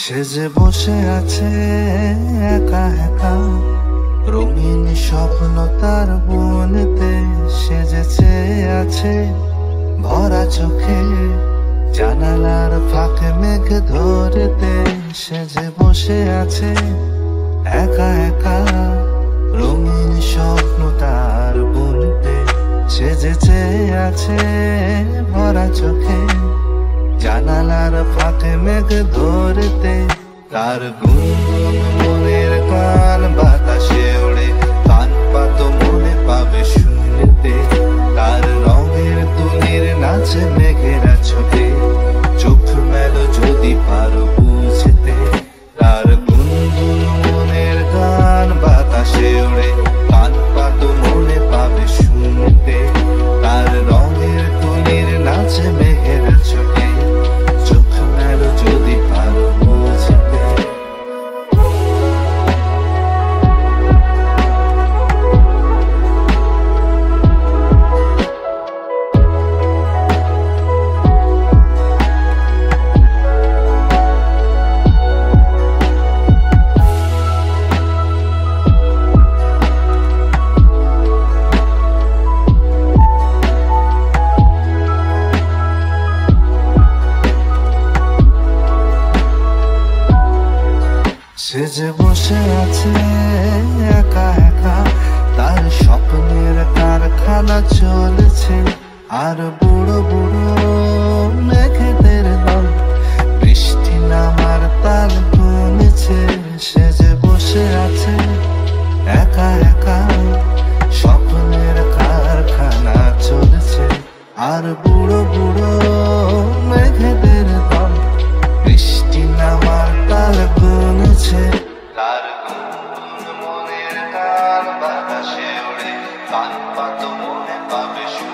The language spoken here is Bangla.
সে যে বসে আছে একা একা, রঙিন স্বপ্ন তার বনেতে। সে যে চেয়ে আছে ভরা চোখে, জানালার ফাঁকে মেঘ ধরতে। সে যে বসে আছে একা একা, রঙিন স্বপ্ন তার বনেতে। সে যে চেয়ে আছে ভরা চোখে, জানালার ফাঁকে মেঘ ধরতে। তার গুনগুন মনের গান বাতাসে ওড়ে, কান পাত মনে পাবে শুনতে। তার রঙের তুলির নাচে মেঘেরা ছোটে, চোখ মেলো যদি পারো বুঝতে। তার গুনগুন মনের গান বাতাসে ওড়ে, কান পাত মনে পাবে শুনতে। তার রঙের তুলির নাচে মেঘেরা ছোটে, চোখ মেলো যদি পারো বুঝতে। সে যে বসে আছে একা একা, তার স্বপ্নের কারখানা চলেছে। আর বুড়ো বুড়ো মেঘেদের দল বৃষ্টি নামার তাল গুনেছে। সে যে বসে আছে একা একা, স্বপ্নের কারখানা চলেছে। আর বুড়ো বুড়ো মেঘেদের দল বৃষ্টি নামার তাল গুনেছে। তার গুনগুন মনের গান বাতাসে ওড়ে, কান পাত মনে